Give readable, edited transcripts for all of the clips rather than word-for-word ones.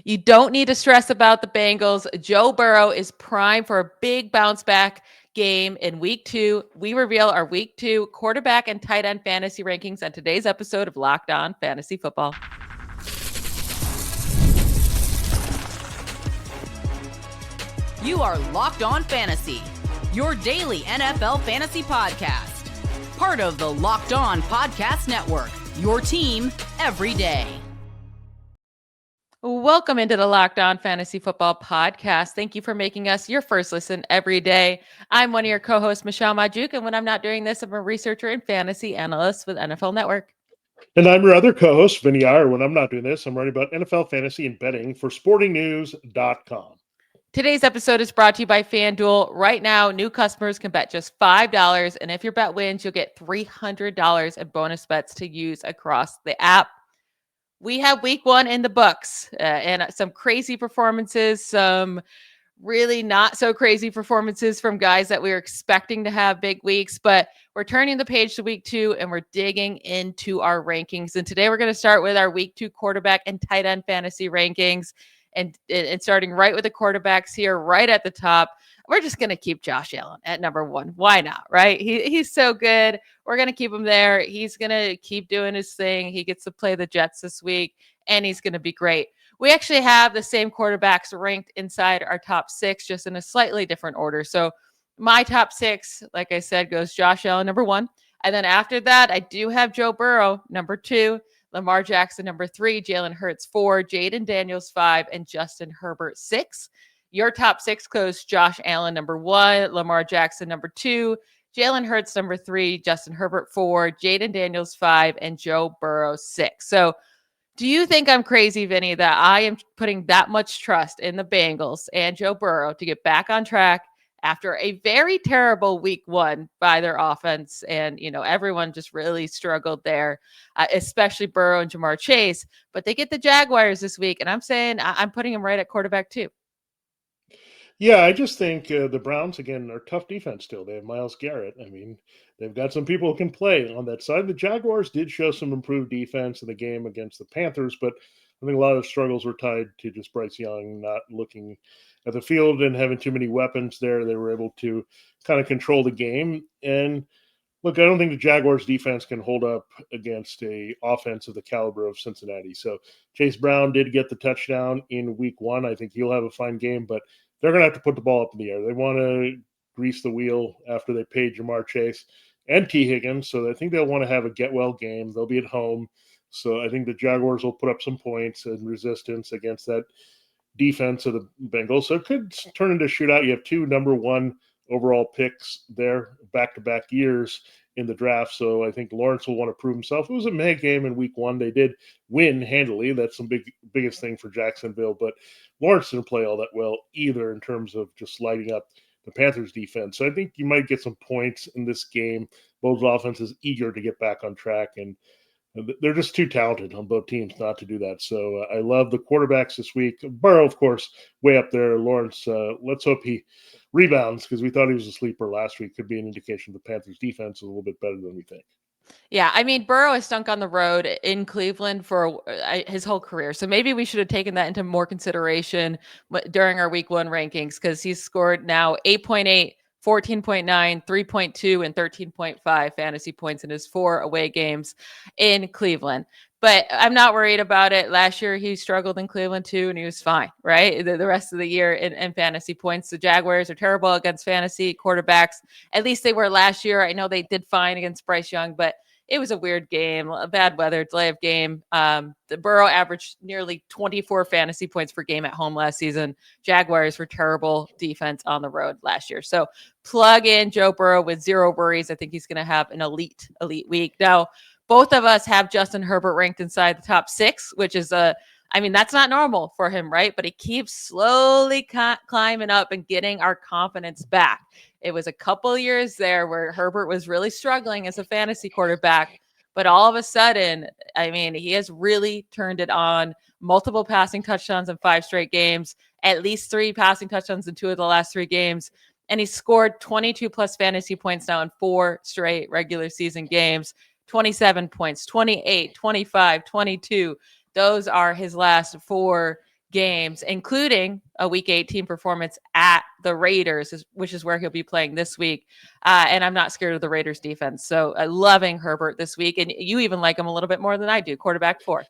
You don't need to stress about the Bengals. Joe Burrow is primed for a big bounce back game in week 2. We reveal our week 2 quarterback and tight end fantasy rankings on today's episode of Locked On Fantasy Football. You are Locked On Fantasy, your daily NFL fantasy podcast. Part of the Locked On Podcast Network, your team every day. Welcome into the Locked On Fantasy Football podcast. Thank you for making us your first listen every day. I'm one of your co-hosts, Michelle Magdziuk, and when I'm not doing this, I'm a researcher and fantasy analyst with NFL Network. And I'm your other co-host, Vinnie Iyer. When I'm not doing this, I'm writing about NFL fantasy and betting for sportingnews.com. Today's episode is brought to you by FanDuel. Right now, new customers can bet just $5, and if your bet wins, you'll get $300 in bonus bets to use across the app. We have week 1 in the books and some crazy performances, some really not so crazy performances from guys that we were expecting to have big weeks, but we're turning the page to week 2 and we're digging into our rankings. And today we're going to start with our week 2 quarterback and tight end fantasy rankings and starting right with the quarterbacks here, right at the top. We're just going to keep Josh Allen at number 1. Why not, right? He's so good. We're going to keep him there. He's going to keep doing his thing. He gets to play the Jets this week, and he's going to be great. We actually have the same quarterbacks ranked inside our top 6, just in a slightly different order. So my top 6, like I said, goes Josh Allen, number 1. And then after that, I do have Joe Burrow, number 2. Lamar Jackson, number 3, Jalen Hurts, 4, Jaden Daniels, 5, and Justin Herbert, 6. Your top 6 goes Josh Allen, number 1, Lamar Jackson, number 2, Jalen Hurts, number 3, Justin Herbert, 4, Jaden Daniels, 5, and Joe Burrow, 6. So do you think I'm crazy, Vinny, that I am putting that much trust in the Bengals and Joe Burrow to get back on track after a very terrible week 1 by their offense? And, everyone just really struggled there, especially Burrow and Jamar Chase. But they get the Jaguars this week, and I'm saying I'm putting them right at quarterback too. Yeah, I just think the Browns, again, are tough defense still. They have Myles Garrett. I mean, they've got some people who can play on that side. The Jaguars did show some improved defense in the game against the Panthers, but I think a lot of struggles were tied to just Bryce Young not looking at the field and having too many weapons there. They were able to kind of control the game. And look, I don't think the Jaguars defense can hold up against a offense of the caliber of Cincinnati. So Chase Brown did get the touchdown in week 1. I think he'll have a fine game, but they're going to have to put the ball up in the air. They want to grease the wheel after they paid Jamar Chase and T. Higgins. So I think they'll want to have a get-well game. They'll be at home. So I think the Jaguars will put up some points and resistance against that defense of the Bengals. So it could turn into a shootout. You have 2 number 1 overall picks there, back-to-back years in the draft. So I think Lawrence will want to prove himself. It was a Maye game in week 1. They did win handily. That's the biggest thing for Jacksonville. But Lawrence didn't play all that well either in terms of just lighting up the Panthers defense. So I think you might get some points in this game. Both offenses eager to get back on track, and they're just too talented on both teams not to do that. So I love the quarterbacks this week. Burrow, of course, way up there. Lawrence, let's hope he rebounds, because we thought he was a sleeper last week. Could be an indication the Panthers defense is a little bit better than we think. Yeah, I mean, Burrow has stunk on the road in Cleveland for his whole career. So maybe we should have taken that into more consideration during our week 1 rankings, because he's scored now 8.8, 14.9, 3.2, and 13.5 fantasy points in his 4 away games in Cleveland. But I'm not worried about it. Last year, he struggled in Cleveland too, and he was fine, right? The rest of the year in fantasy points. The Jaguars are terrible against fantasy quarterbacks. At least they were last year. I know they did fine against Bryce Young, but it was a weird game, a bad weather, delay of game. The Burrow averaged nearly 24 fantasy points per game at home last season. Jaguars were terrible defense on the road last year. So plug in Joe Burrow with 0 worries. I think he's going to have an elite week. Now, both of us have Justin Herbert ranked inside the top 6, which is that's not normal for him, right? But he keeps slowly climbing up and getting our confidence back. It was a couple years there where Herbert was really struggling as a fantasy quarterback, but all of a sudden, he has really turned it on. Multiple passing touchdowns in 5 straight games, at least 3 passing touchdowns in 2 of the last 3 games. And he scored 22 plus fantasy points now in 4 straight regular season games. 27 points, 28, 25, 22. Those are his last 4 games, including a Week 18 performance at the Raiders, which is where he'll be playing this week. And I'm not scared of the Raiders defense. So loving Herbert this week. And you even like him a little bit more than I do. Quarterback 4.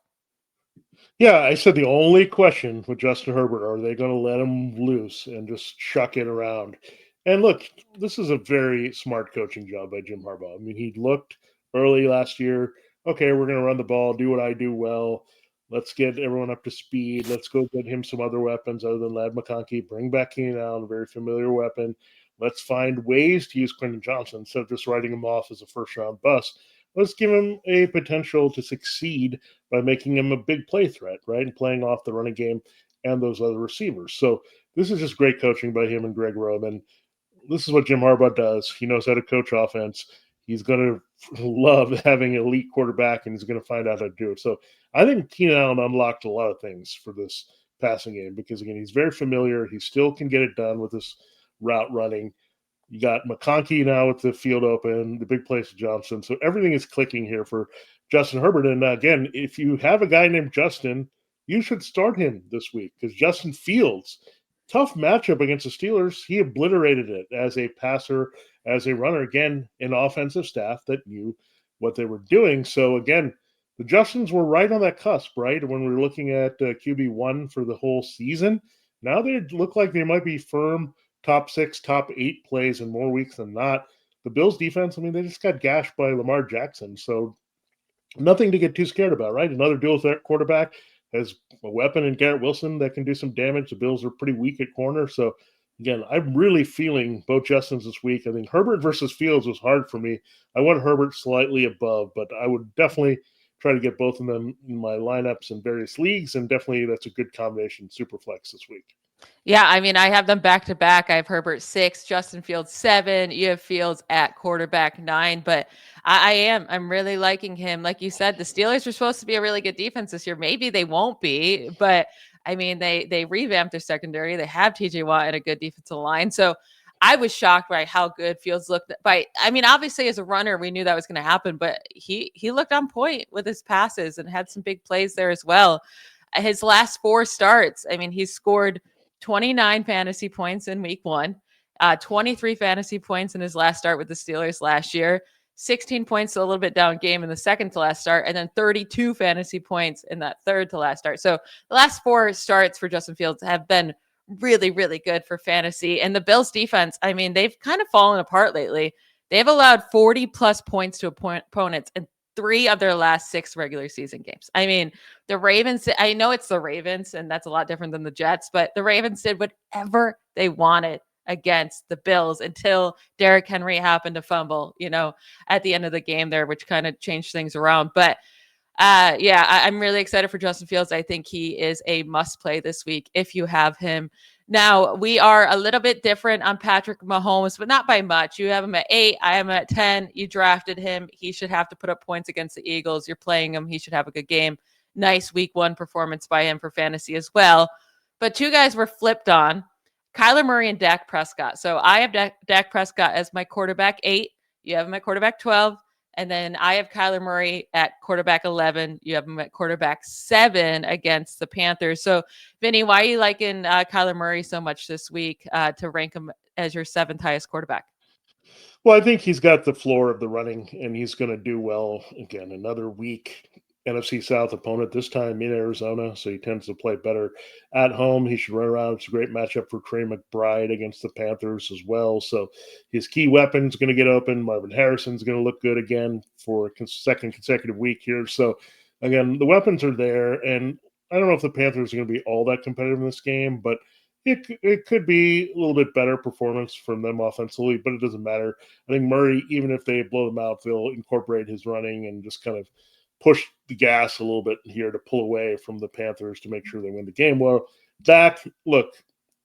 Yeah, I said the only question with Justin Herbert, are they going to let him loose and just chuck it around? And look, this is a very smart coaching job by Jim Harbaugh. I mean, he looked early last year, okay, we're going to run the ball, do what I do well. Let's get everyone up to speed. Let's go get him some other weapons other than Ladd McConkey. Bring back Keenan Allen, a very familiar weapon. Let's find ways to use Quentin Johnson instead of just writing him off as a first-round bust. Let's give him a potential to succeed by making him a big play threat, right? And playing off the running game and those other receivers. So this is just great coaching by him and Greg Roman. This is what Jim Harbaugh does. He knows how to coach offense. He's going to love having an elite quarterback, and he's going to find out how to do it. So I think Keenan Allen unlocked a lot of things for this passing game because, again, he's very familiar. He still can get it done with this route running. You got McConkey now with the field open, the big plays to Johnson. So everything is clicking here for Justin Herbert. And again, if you have a guy named Justin, you should start him this week because Justin Fields, tough matchup against the Steelers. He obliterated it as a passer, as a runner. Again, an offensive staff that knew what they were doing. So again, the Justins were right on that cusp, right? When we were looking at QB1 for the whole season, now they look like they might be firm top 6, top 8 plays in more weeks than not. The Bills defense, I mean, they just got gashed by Lamar Jackson. So nothing to get too scared about, right? Another dual threat quarterback has a weapon in Garrett Wilson that can do some damage. The Bills are pretty weak at corner. So again, I'm really feeling both Justins this week. I think Herbert versus Fields was hard for me. I want Herbert slightly above, but I would definitely try to get both of them in my lineups in various leagues. And definitely that's a good combination, Superflex this week. Yeah, I mean, I have them back to back. I have Herbert 6, Justin Fields 7. You have Fields at quarterback 9. But I'm really liking him. Like you said, the Steelers are supposed to be a really good defense this year. Maybe they won't be, but I mean, they revamped their secondary. They have T.J. Watt and a good defensive line. So I was shocked by how good Fields looked. I mean, obviously as a runner, we knew that was going to happen, but he looked on point with his passes and had some big plays there as well. His last 4 starts, I mean, he's scored 29 fantasy points in week 1, 23 fantasy points in his last start with the Steelers last year, 16 points, so a little bit down game in the second to last start, and then 32 fantasy points in that third to last start. So the last 4 starts for Justin Fields have been really, really good for fantasy. And the Bills defense, I mean, they've kind of fallen apart lately. They've allowed 40 plus points to opponents in 3 of their last 6 regular season games. I mean, the Ravens, I know it's the Ravens, and that's a lot different than the Jets, but the Ravens did whatever they wanted against the Bills until Derrick Henry happened to fumble, at the end of the game there, which kind of changed things around. But I'm really excited for Justin Fields. I think he is a must play this week if you have him. Now, we are a little bit different on Patrick Mahomes, but not by much. You have him at 8. I am at 10. You drafted him. He should have to put up points against the Eagles. You're playing him. He should have a good game. Nice week 1 performance by him for fantasy as well. But 2 guys were flipped on, Kyler Murray and Dak Prescott. So I have Dak Prescott as my quarterback 8. You have him at quarterback 12. And then I have Kyler Murray at quarterback 11. You have him at quarterback 7 against the Panthers. So, Vinny, why are you liking Kyler Murray so much this week to rank him as your 7th highest quarterback? Well, I think he's got the floor of the running, and he's going to do well. Again, another weak NFC South opponent, this time in Arizona, so he tends to play better at home. He should run around. It's a great matchup for Trey McBride against the Panthers as well. So his key weapon's going to get open. Marvin Harrison's going to look good again for a second consecutive week here. So, again, the weapons are there, and I don't know if the Panthers are going to be all that competitive in this game, but it could be a little bit better performance from them offensively, but it doesn't matter. I think Murray, even if they blow them out, they'll incorporate his running and just kind of push the gas a little bit here to pull away from the Panthers to make sure they win the game. Well, Dak, look,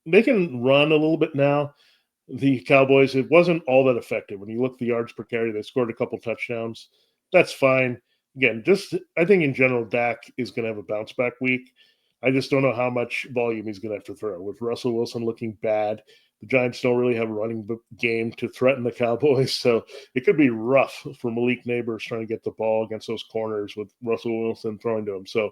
they can run a little bit now. The Cowboys, it wasn't all that effective. When you look at the yards per carry, they scored a couple touchdowns. That's fine. Again, I think in general, Dak is going to have a bounce back week. I just don't know how much volume he's going to have to throw. With Russell Wilson looking bad, the Giants don't really have a running game to threaten the Cowboys, so it could be rough for Malik Neighbors trying to get the ball against those corners with Russell Wilson throwing to him. So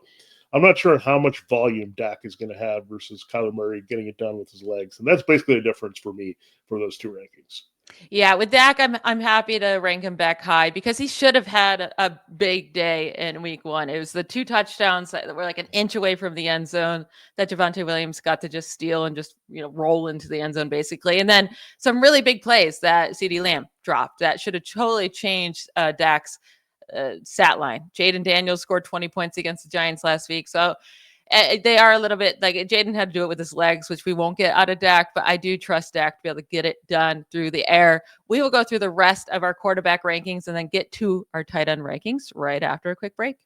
I'm not sure how much volume Dak is going to have versus Kyler Murray getting it done with his legs. And that's basically the difference for me for those two rankings. Yeah, with Dak, I'm happy to rank him back high because he should have had a big day in week one. It was the 2 touchdowns that were like an inch away from the end zone that Javonte Williams got to just steal and just, roll into the end zone basically. And then some really big plays that CeeDee Lamb dropped that should have totally changed Dak's stat line. Jaden Daniels scored 20 points against the Giants last week. So they are a little bit like Jaden had to do it with his legs, which we won't get out of Dak, but I do trust Dak to be able to get it done through the air. We will go through the rest of our quarterback rankings and then get to our tight end rankings right after a quick break.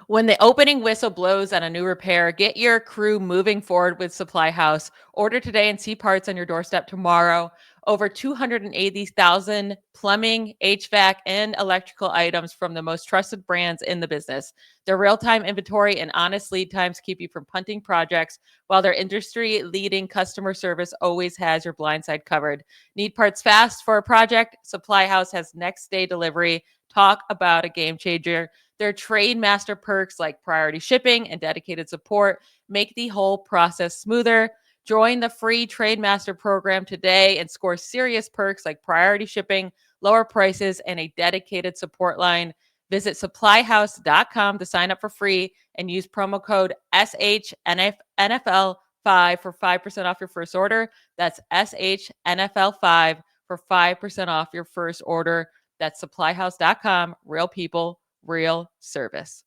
When the opening whistle blows on a new repair, get your crew moving forward with Supply House. Order today and see parts on your doorstep tomorrow. Over 280,000 plumbing, HVAC, and electrical items from the most trusted brands in the business. Their real-time inventory and honest lead times keep you from punting projects, while their industry-leading customer service always has your blind side covered. Need parts fast for a project? Supply House has next-day delivery. Talk about a game changer. Their trade master perks like priority shipping and dedicated support make the whole process smoother. Join the free Trade Master program today and score serious perks like priority shipping, lower prices, and a dedicated support line. Visit supplyhouse.com to sign up for free and use promo code SHNFL5 for 5% off your first order. That's SHNFL5 for 5% off your first order. That's supplyhouse.com. Real people, real service.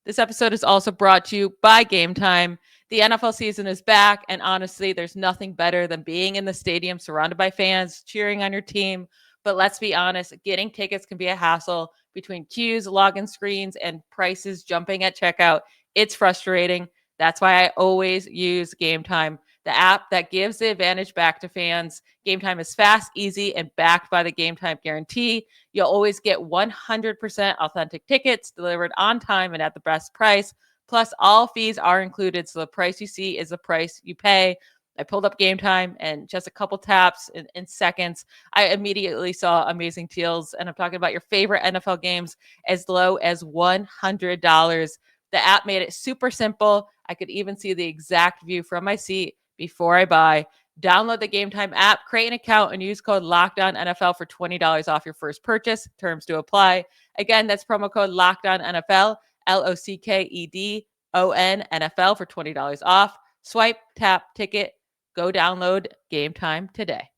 This episode is also brought to you by Game Time. The NFL season is back, and honestly, there's nothing better than being in the stadium surrounded by fans cheering on your team. But let's be honest, getting tickets can be a hassle between queues, login screens, and prices jumping at checkout. It's frustrating. That's why I always use Game Time, the app that gives the advantage back to fans. Game Time is fast, easy, and backed by the Game Time guarantee. You'll always get 100% authentic tickets delivered on time and at the best price. Plus, all fees are included, so the price you see is the price you pay. I pulled up Game Time, and just a couple taps in seconds, I immediately saw amazing deals. And I'm talking about your favorite NFL games as low as $100. The app made it super simple. I could even see the exact view from my seat before I buy. Download the Game Time app, create an account, and use code LOCKDOWNNFL for $20 off your first purchase. Terms to apply. Again, that's promo code LOCKDOWNNFL, LOCKEDON NFL for $20 off. Swipe, tap, ticket. Go download Game Time today.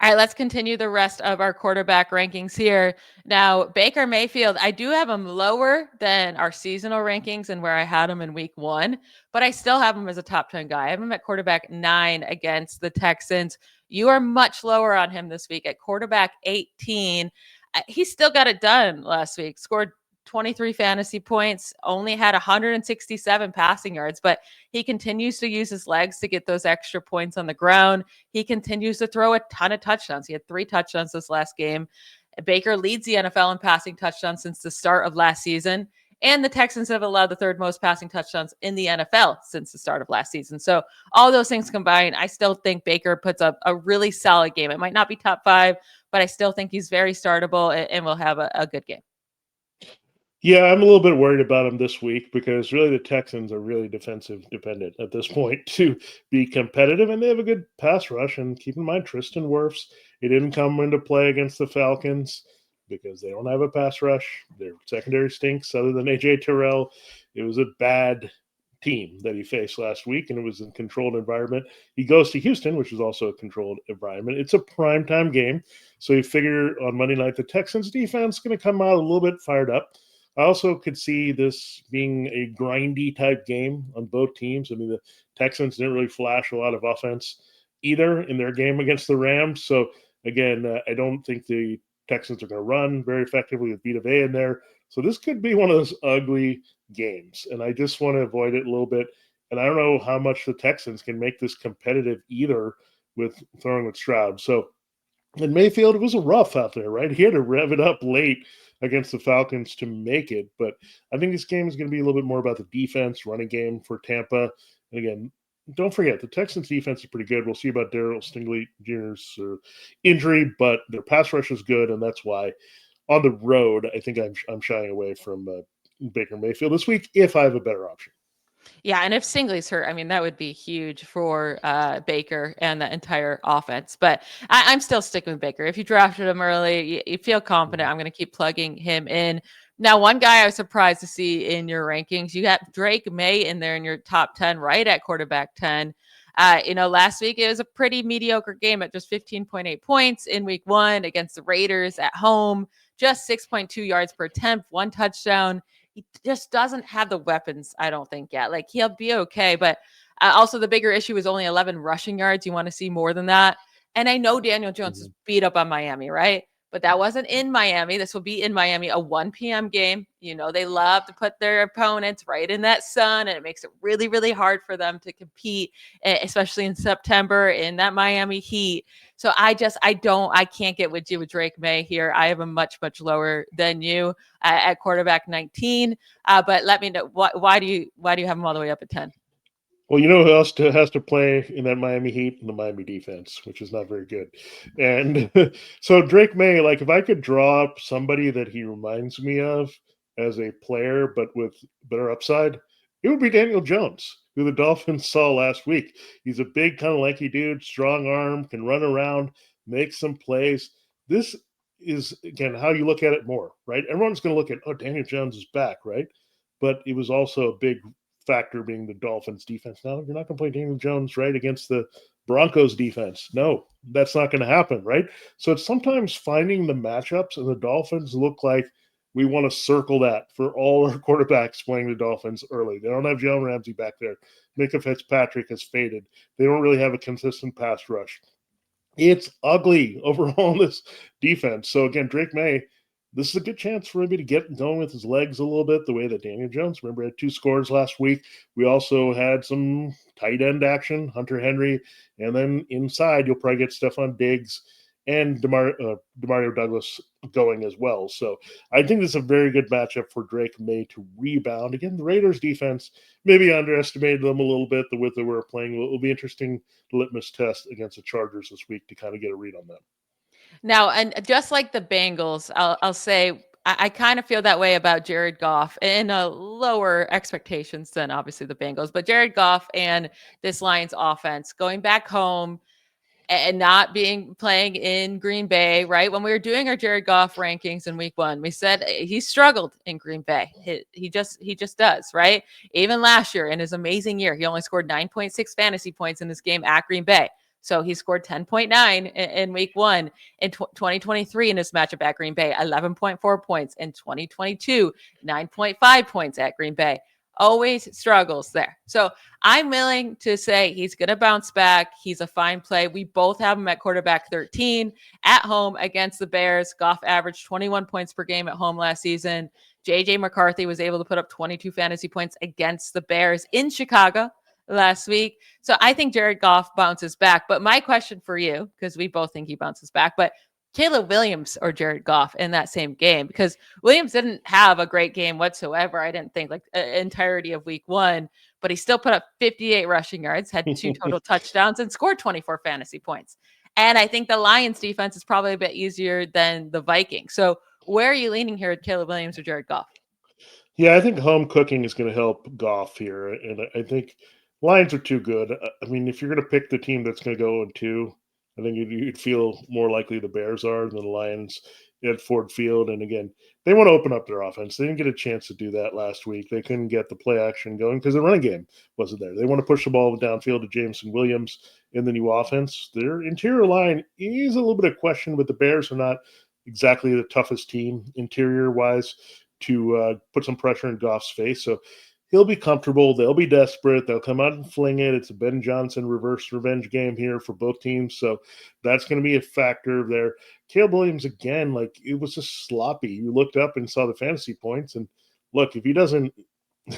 All right, let's continue the rest of our quarterback rankings here. Now, Baker Mayfield, I do have him lower than our seasonal rankings and where I had him in week one, but I still have him as a top 10 guy. I have him at quarterback 9 against the Texans. You are much lower on him this week at quarterback 18. He still got it done last week, scored 23 fantasy points, only had 167 passing yards, but he continues to use his legs to get those extra points on the ground. He continues to throw a ton of touchdowns. He had 3 touchdowns this last game. Baker leads the NFL in passing touchdowns since the start of last season. And the Texans have allowed the 3rd most passing touchdowns in the NFL since the start of last season. So all those things combined, I still think Baker puts up a really solid game. It might not be top 5, but I still think he's very startable and will have a good game. Yeah, I'm a little bit worried about him this week because really the Texans are really defensive dependent at this point to be competitive, and they have a good pass rush. And keep in mind, Tristan Wirfs, he didn't come into play against the Falcons because they don't have a pass rush. Their secondary stinks other than A.J. Terrell. It was a bad team that he faced last week, and it was in a controlled environment. He goes to Houston, which is also a controlled environment. It's a primetime game, so you figure on Monday night the Texans defense is going to come out a little bit fired up. I also could see this being a grindy type game on both teams. I mean, the Texans didn't really flash a lot of offense either in their game against the Rams. So, again, I don't think the Texans are going to run very effectively with Vita Vea in there. So this could be one of those ugly games, and I just want to avoid it a little bit. And I don't know how much the Texans can make this competitive either with throwing with Stroud. So, in Mayfield, it was a rough out there, right? He had to rev it up late against the Falcons to make it. But I think this game is going to be a little bit more about the defense, running game for Tampa. And again, don't forget, the Texans defense is pretty good. We'll see about Darryl Stingley Jr.'s injury, but their pass rush is good, and that's why on the road, I think I'm shying away from Baker Mayfield this week if I have a better option. Yeah, and if Stingley's hurt, I mean, that would be huge for Baker and the entire offense. But I'm still sticking with Baker. If you drafted him early, you feel confident. I'm going to keep plugging him in. Now, one guy I was surprised to see in your rankings, you got Drake Maye in there in your top 10, right at quarterback 10. Last week it was a pretty mediocre game at just 15.8 points in week 1 against the Raiders at home, just 6.2 yards per attempt, 1 touchdown. He just doesn't have the weapons, I don't think, yet. Like, he'll be okay, but also the bigger issue is only 11 rushing yards. You want to see more than that. And I know Daniel Jones is beat up on Miami, right? But that wasn't in Miami. This will be in Miami, a 1 p.m. game. They love to put their opponents right in that sun, and it makes it really, really hard for them to compete, especially in September in that Miami heat. So I can't get with you with Drake Maye here. I have a much, much lower than you at quarterback 19. But let me know, why do you have him all the way up at 10? Well, you know who else has to play in that Miami Heat? The Miami defense, which is not very good. And so Drake Maye, like if I could draw up somebody that he reminds me of as a player, but with better upside, it would be Daniel Jones, who the Dolphins saw last week. He's a big, kind of lanky dude, strong arm, can run around, make some plays. This is, again, how you look at it more, right? Everyone's going to look at, oh, Daniel Jones is back, right? But it was also a big factor being the Dolphins defense. Now, you're not going to play Daniel Jones, right, against the Broncos defense. No, that's not going to happen, right? So it's sometimes finding the matchups, and the Dolphins look like we want to circle that for all our quarterbacks playing the Dolphins early. They don't have Jalen Ramsey back there. Micah Fitzpatrick has faded. They don't really have a consistent pass rush. It's ugly overall in this defense. So again, Drake Maye, this is a good chance for him to get going with his legs a little bit, the way that Daniel Jones, remember, had 2 scores last week. We also had some tight end action, Hunter Henry, and then inside you'll probably get Stephon Diggs and Demario Douglas going as well. So I think this is a very good matchup for Drake Maye to rebound. Again, the Raiders defense maybe underestimated them a little bit, the way they were playing. It will be interesting litmus test against the Chargers this week to kind of get a read on them. Now, and just like the Bengals, I'll say I kind of feel that way about Jared Goff, in a lower expectations than obviously the Bengals, but Jared Goff and this Lions offense going back home and not playing in Green Bay, right? When we were doing our Jared Goff rankings in week 1, we said he struggled in Green Bay. He just does, right? Even last year in his amazing year, he only scored 9.6 fantasy points in this game at Green Bay. So he scored 10.9 in week 1 in 2023 in this matchup at Green Bay, 11.4 points in 2022, 9.5 points at Green Bay. Always struggles there. So I'm willing to say he's going to bounce back. He's a fine play. We both have him at quarterback 13 at home against the Bears. Goff averaged 21 points per game at home last season. J.J. McCarthy was able to put up 22 fantasy points against the Bears in Chicago last week. So I think Jared Goff bounces back. But my question for you, because we both think he bounces back, but Caleb Williams or Jared Goff in that same game, because Williams didn't have a great game whatsoever. I didn't think, like, entirety of week 1, but he still put up 58 rushing yards, had 2 total touchdowns, and scored 24 fantasy points. And I think the Lions defense is probably a bit easier than the Vikings. So where are you leaning here with Caleb Williams or Jared Goff? Yeah, I think home cooking is going to help Goff here. And I think Lions are too good. I mean, if you're going to pick the team that's going to go 2, I think you'd feel more likely the Bears are than the Lions at Ford Field. And again, they want to open up their offense. They didn't get a chance to do that last week. They couldn't get the play action going because the running game wasn't there. They want to push the ball downfield to Jameson Williams in the new offense. Their interior line is a little bit of question, but the Bears are not exactly the toughest team interior-wise to put some pressure in Goff's face. So he'll be comfortable. They'll be desperate. They'll come out and fling it. It's a Ben Johnson reverse revenge game here for both teams. So that's going to be a factor there. Caleb Williams, again, like, it was just sloppy. You looked up and saw the fantasy points. And look, if he doesn't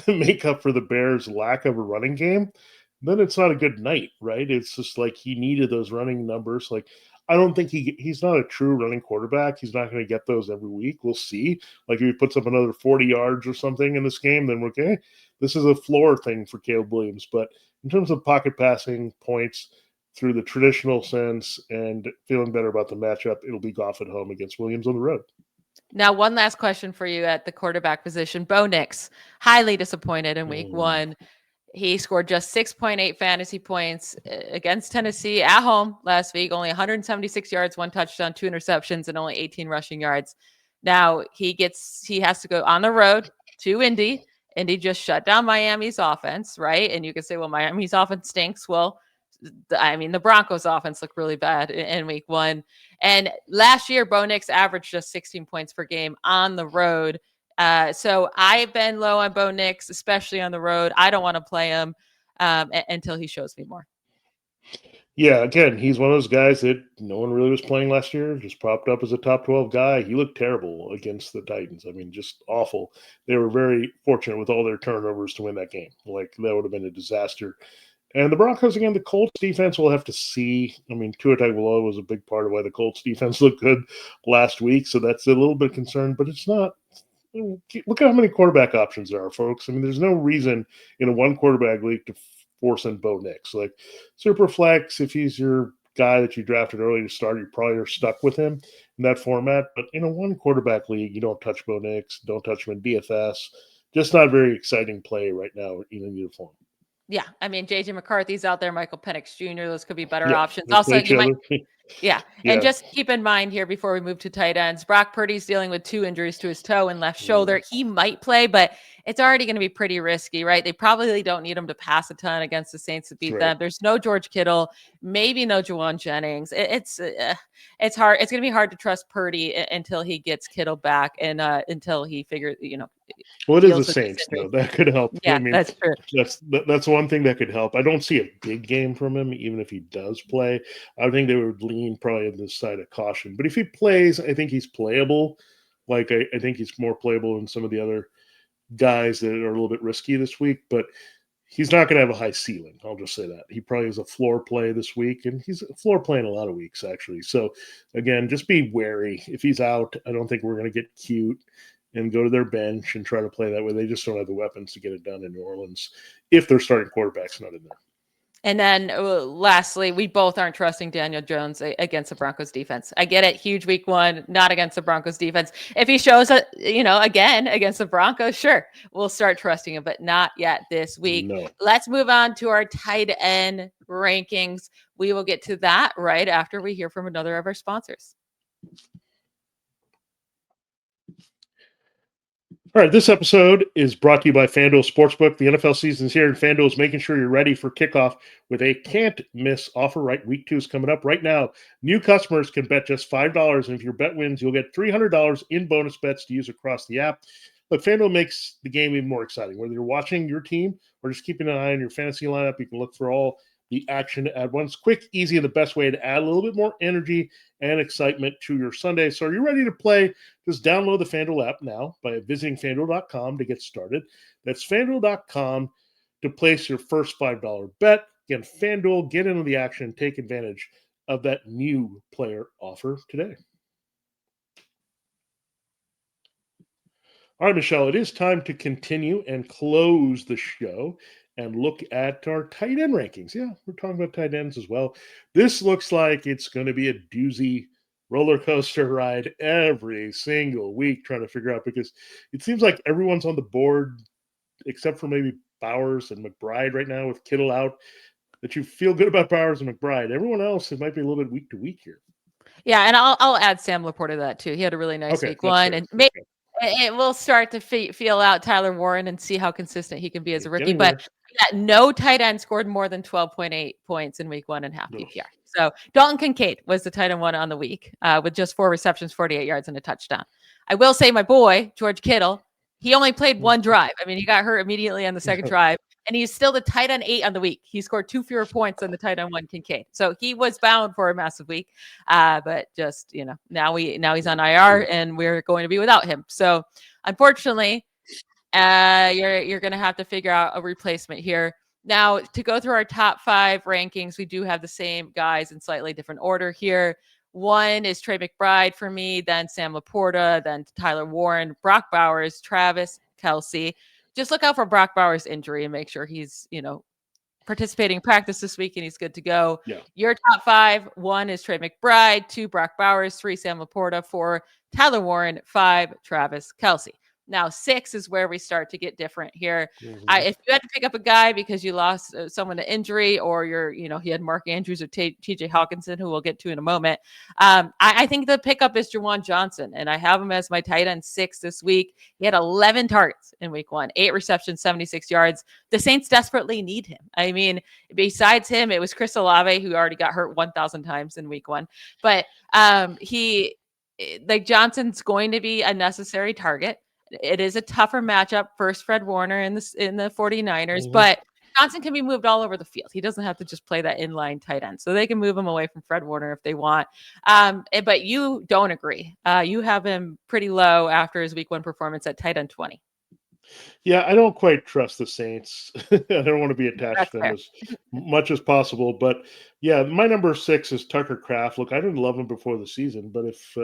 make up for the Bears' lack of a running game, then it's not a good night, right? It's just like he needed those running numbers. Like, I don't think he's not a true running quarterback. He's not going to get those every week. We'll see. Like, if he puts up another 40 yards or something in this game, then we're okay. This is a floor thing for Caleb Williams. But in terms of pocket passing points through the traditional sense and feeling better about the matchup, it'll be Goff at home against Williams on the road. Now, one last question for you at the quarterback position. Bo Nix, highly disappointed in week one. He scored just 6.8 fantasy points against Tennessee at home last week, only 176 yards, 1 touchdown, 2 interceptions, and only 18 rushing yards. Now he has to go on the road to Indy. Indy just shut down Miami's offense, right? And you can say, well, Miami's offense stinks. Well, I mean, the Broncos offense looked really bad in week one. And last year, Bo Nix averaged just 16 points per game on the road. So I've been low on Bo Nix, especially on the road. I don't want to play him until he shows me more. Yeah, again, he's one of those guys that no one really was playing last year, just propped up as a top 12 guy. He looked terrible against the Titans. I mean, just awful. They were very fortunate with all their turnovers to win that game. Like, that would have been a disaster. And the Broncos, again, the Colts defense, we'll have to see. I mean, Tua Tagovailoa was a big part of why the Colts defense looked good last week, so that's a little bit concerned, but it's not. Look at how many quarterback options there are, folks. I mean, there's no reason in a one quarterback league to force in Bo Nix. Like super flex, if he's your guy that you drafted early to start, you probably are stuck with him in that format. But in a one quarterback league, you don't touch Bo Nix, don't touch him in DFS. Just not very exciting play right now in either form. Yeah, I mean, JJ McCarthy's out there, Michael Penix Jr. Those could be better options. Also, Yeah. And just keep in mind here before we move to tight ends, Brock Purdy's dealing with 2 injuries to his toe and left shoulder. He might play, but it's already going to be pretty risky, right? They probably don't need him to pass a ton against the Saints to beat them. There's no George Kittle, maybe no Juwan Jennings. It's hard. It's going to be hard to trust Purdy until he gets Kittle back and until he figures, Well, it is the Saints, though. That could help. Yeah, I mean, that's true. That's one thing that could help. I don't see a big game from him, even if he does play. I think they would lean probably on this side of caution. But if he plays, I think he's playable. Like, I think he's more playable than some of the other guys that are a little bit risky this week. But he's not going to have a high ceiling. I'll just say that. He probably is a floor play this week, and he's a floor play in a lot of weeks, actually. So, again, just be wary. If he's out, I don't think we're going to get cute and go to their bench and try to play that way. They just don't have the weapons to get it done in New Orleans if their starting quarterback's not in there. And then lastly, we both aren't trusting Daniel Jones against the Broncos defense. I get it. Huge week one, not against the Broncos defense. If he shows up, again against the Broncos, sure, we'll start trusting him, but not yet this week. No. Let's move on to our tight end rankings. We will get to that right after we hear from another of our sponsors. All right, this episode is brought to you by FanDuel Sportsbook. The NFL season's here, and FanDuel is making sure you're ready for kickoff with a can't-miss offer. Right, Week 2 is coming up. Right now, new customers can bet just $5, and if your bet wins, you'll get $300 in bonus bets to use across the app. But FanDuel makes the game even more exciting. Whether you're watching your team or just keeping an eye on your fantasy lineup, you can look for all the action at once. Quick, easy, and the best way to add a little bit more energy and excitement to your Sunday. So are you ready to play? Just download the FanDuel app now by visiting FanDuel.com to get started. That's FanDuel.com to place your first $5 bet. Again, FanDuel, get into the action, take advantage of that new player offer today. All right, Michelle, it is time to continue and close the show and look at our tight end rankings. Yeah, we're talking about tight ends as well. This looks like it's going to be a doozy roller coaster ride every single week trying to figure out, because it seems like everyone's on the board except for maybe Bowers and McBride right now with Kittle out, that you feel good about Bowers and McBride. Everyone else, it might be a little bit week to week here. Yeah, and I'll add Sam LaPorta to that too. He had a really nice week one, fair. And maybe it will start to feel out Tyler Warren and see how consistent he can be as a rookie. But no tight end scored more than 12.8 points in week one and half PPR. So Dalton Kincaid was the tight end one on the week with just 4 receptions, 48 yards, and a touchdown. I will say my boy, George Kittle, he only played one drive. I mean, he got hurt immediately on the second drive, and he's still the tight end 8 on the week. He scored 2 fewer points than the tight end 1 Kincaid. So he was bound for a massive week. But just, now he's on IR and we're going to be without him. So unfortunately, you're going to have to figure out a replacement here. Now, to go through our top 5 rankings, we do have the same guys in slightly different order here. 1 is Trey McBride for me, then Sam LaPorta, then Tyler Warren, Brock Bowers, Travis Kelce. Just look out for Brock Bowers' injury and make sure he's, participating in practice this week, and he's good to go. Yeah. Your top 5: 1 is Trey McBride, 2 Brock Bowers, 3 Sam LaPorta, 4 Tyler Warren, 5 Travis Kelce. Now 6 is where we start to get different here. Mhm. If you had to pick up a guy because you lost someone to injury, or he had Mark Andrews or T.J. Hockenson, who we'll get to in a moment. I think the pickup is Juwan Johnson, and I have him as my tight end 6 this week. He had 11 targets in week 1, 8 receptions, 76 yards. The Saints desperately need him. I mean, besides him, it was Chris Olave, who already got hurt 1,000 times in week 1. But Johnson's going to be a necessary target. It is a tougher matchup. First, Fred Warner in the 49ers, but Johnson can be moved all over the field. He doesn't have to just play that inline tight end. So they can move him away from Fred Warner if they want. But you don't agree. You have him pretty low after his week 1 performance at tight end 20. Yeah, I don't quite trust the Saints. I don't want to be attached That's to them fair. as much as possible. But yeah, my number 6 is Tucker Kraft. Look, I didn't love him before the season, but if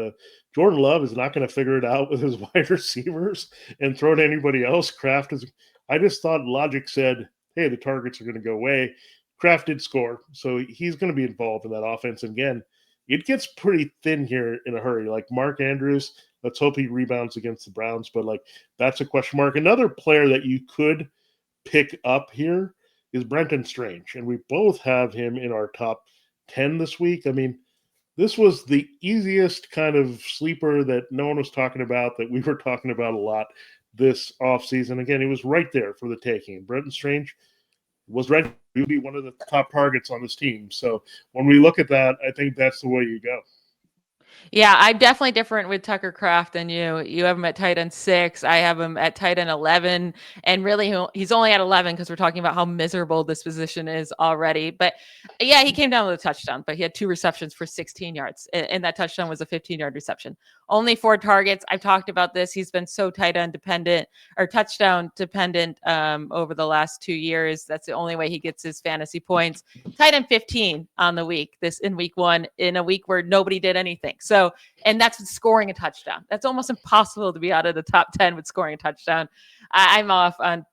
Jordan Love is not going to figure it out with his wide receivers and throw to anybody else, Kraft is. I just thought logic said, hey, the targets are going to go away. Kraft did score, so he's going to be involved in that offense. And again, it gets pretty thin here in a hurry. Like Mark Andrews, let's hope he rebounds against the Browns, but like that's a question mark. Another player that you could pick up here is Brenton Strange, and we both have him in our top 10 this week. I mean, this was the easiest kind of sleeper that no one was talking about, that we were talking about a lot this offseason. Again, he was right there for the taking. Brenton Strange was ready to be one of the top targets on this team. So when we look at that, I think that's the way you go. Yeah, I'm definitely different with Tucker Kraft than you. You have him at tight end 6. I have him at tight end 11. And really, he's only at 11 because we're talking about how miserable this position is already. But yeah, he came down with a touchdown, but he had 2 receptions for 16 yards. And that touchdown was a 15-yard reception. Only 4 targets. I've talked about this. He's been so tight end dependent or touchdown dependent over the last 2 years. That's the only way he gets his fantasy points. Tight end 15 on the week, this in week 1, in a week where nobody did anything. So, and that's with scoring a touchdown. That's almost impossible to be out of the top 10 with scoring a touchdown. I'm off on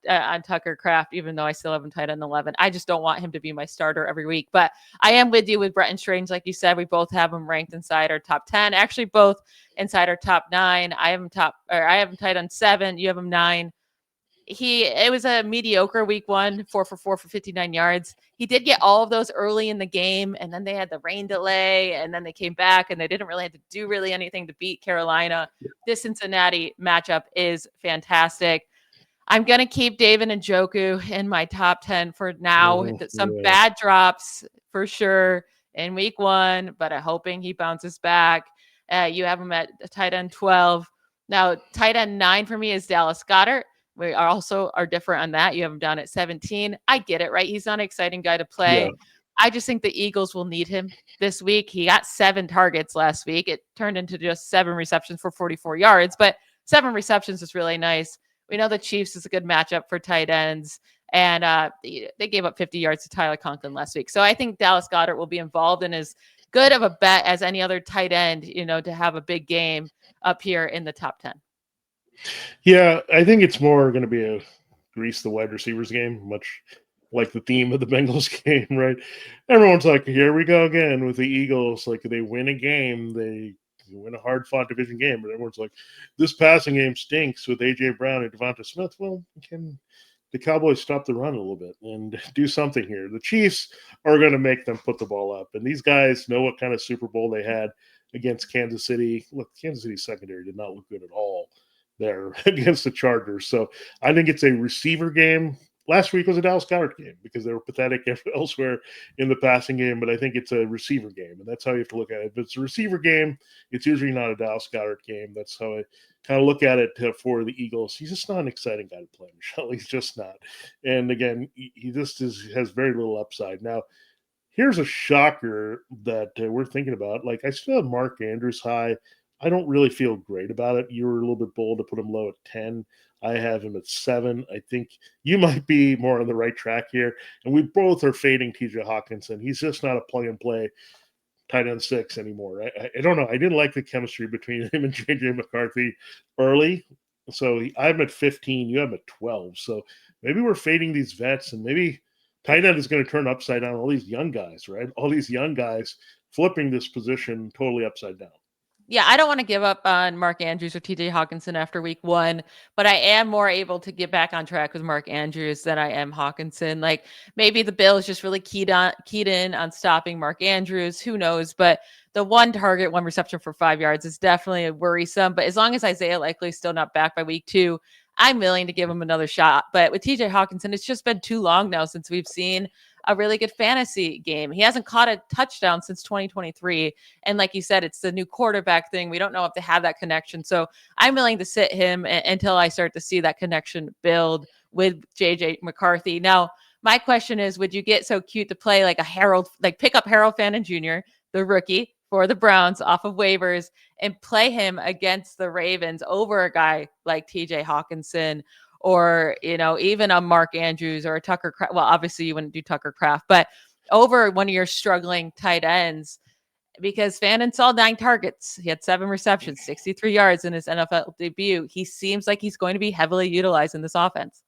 Tucker Kraft, even though I still have him tight end 11. I just don't want him to be my starter every week. But I am with you with Brenton Strange. Like you said, we both have him ranked inside our top 10. Actually, both inside our top 9. I have him tight end 7. You have him 9. It was a mediocre week 1, 4 for 4 for 59 yards. He did get all of those early in the game, and then they had the rain delay, and then they came back, and they didn't really have to do anything to beat Carolina. This Cincinnati matchup is fantastic. I'm going to keep David Njoku in my top 10 for now. Some bad drops for sure in week 1, but I'm hoping he bounces back. You have him at tight end 12. Now, tight end 9 for me is Dallas Goedert. We are different on that. You have him down at 17. I get it, right? He's not an exciting guy to play. Yeah. I just think the Eagles will need him this week. He got 7 targets last week. It turned into just 7 receptions for 44 yards, but 7 receptions is really nice. We know the Chiefs is a good matchup for tight ends, and they gave up 50 yards to Tyler Conklin last week. So I think Dallas Goedert will be involved and is good of a bet as any other tight end, to have a big game up here in the top 10. Yeah, I think it's more going to be a grease the wide receivers game, much like the theme of the Bengals game, right? Everyone's like, here we go again with the Eagles. Like, they win a game, they win a hard-fought division game, but everyone's like, this passing game stinks with A.J. Brown and Devonta Smith. Well, can the Cowboys stop the run a little bit and do something here? The Chiefs are going to make them put the ball up, and these guys know what kind of Super Bowl they had against Kansas City. Look, Kansas City's secondary did not look good at all there against the Chargers. So I think it's a receiver game. Last week was a Dallas Goedert game because they were pathetic elsewhere in the passing game, but I think it's a receiver game, and that's how you have to look at it. If it's a receiver game, it's usually not a Dallas Goedert game. That's how I kind of look at it for the Eagles. He's just not an exciting guy to play, Michelle. He's just not. And again, he just has very little upside. Now, here's a shocker that we're thinking about. Like, I still have Mark Andrews high. I don't really feel great about it. You were a little bit bold to put him low at 10. I have him at 7. I think you might be more on the right track here. And we both are fading T.J. Hockenson. He's just not a plug-and-play tight end 6 anymore. I don't know. I didn't like the chemistry between him and J.J. McCarthy early. So I have him at 15. You have him at 12. So maybe we're fading these vets, and maybe tight end is going to turn upside down all these young guys, right? All these young guys flipping this position totally upside down. Yeah, I don't want to give up on Mark Andrews or T.J. Hockenson after week 1, but I am more able to get back on track with Mark Andrews than I am Hockenson. Like maybe the Bills just really keyed in on stopping Mark Andrews. Who knows? But the 1 target, 1 reception for 5 yards is definitely worrisome. But as long as Isaiah Likely is still not back by week 2, I'm willing to give him another shot. But with T.J. Hockenson, it's just been too long now since we've seen a really good fantasy game. He hasn't caught a touchdown since 2023. And like you said, it's the new quarterback thing. We don't know if they have that connection. So I'm willing to sit him until I start to see that connection build with JJ McCarthy. Now, my question is, would you get so cute to play like a Harold, like pick up Harold Fannin Jr., the rookie for the Browns off of waivers, and play him against the Ravens over a guy like TJ Hockenson, or, even a Mark Andrews or a Tucker Kraft? Well, obviously you wouldn't do Tucker Kraft, but over one of your struggling tight ends, because Fannin saw 9 targets. He had 7 receptions, 63 yards in his NFL debut. He seems like he's going to be heavily utilized in this offense.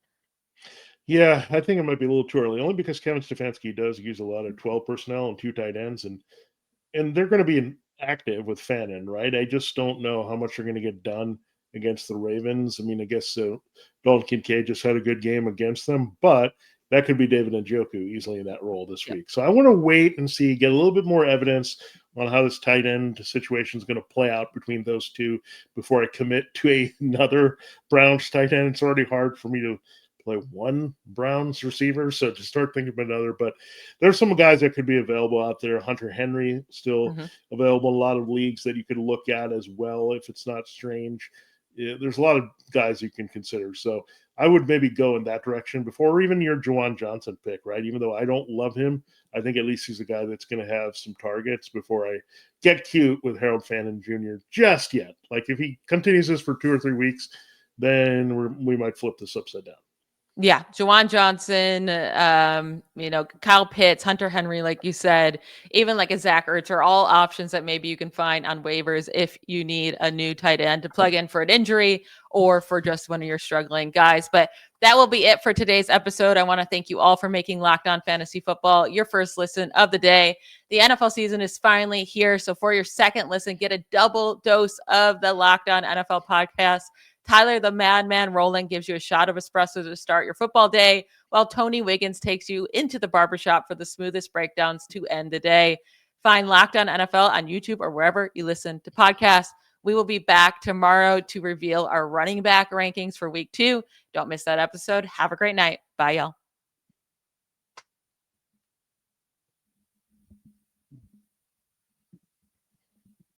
Yeah, I think it might be a little too early, only because Kevin Stefanski does use a lot of 12 personnel and 2 tight ends, and they're going to be active with Fannin, right? I just don't know how much they're going to get done against the Ravens. I mean, I guess Dalton Kincaid just had a good game against them, but that could be David Njoku easily in that role this week. So I want to wait and see, get a little bit more evidence on how this tight end situation is going to play out between those two before I commit to another Browns tight end. It's already hard for me to play one Browns receiver, so to start thinking about another. But there's some guys that could be available out there. Hunter Henry still available in a lot of leagues that you could look at as well if it's not Strange. There's a lot of guys you can consider. So I would maybe go in that direction before even your Juwan Johnson pick, right? Even though I don't love him, I think at least he's a guy that's going to have some targets before I get cute with Harold Fannin Jr. just yet. Like if he continues this for 2 or 3 weeks, then we might flip this upside down. Yeah, Juwan Johnson, Kyle Pitts, Hunter Henry, like you said, even like a Zach Ertz are all options that maybe you can find on waivers if you need a new tight end to plug in for an injury or for just one of your struggling guys. But that will be it for today's episode. I want to thank you all for making Locked On Fantasy Football your first listen of the day. The NFL season is finally here. So for your second listen, get a double dose of the Locked On NFL podcast. Tyler the Madman Rowland gives you a shot of espresso to start your football day, while Tony Wiggins takes you into the barbershop for the smoothest breakdowns to end the day. Find Locked On NFL on YouTube or wherever you listen to podcasts. We will be back tomorrow to reveal our running back rankings for week 2. Don't miss that episode. Have a great night. Bye, y'all.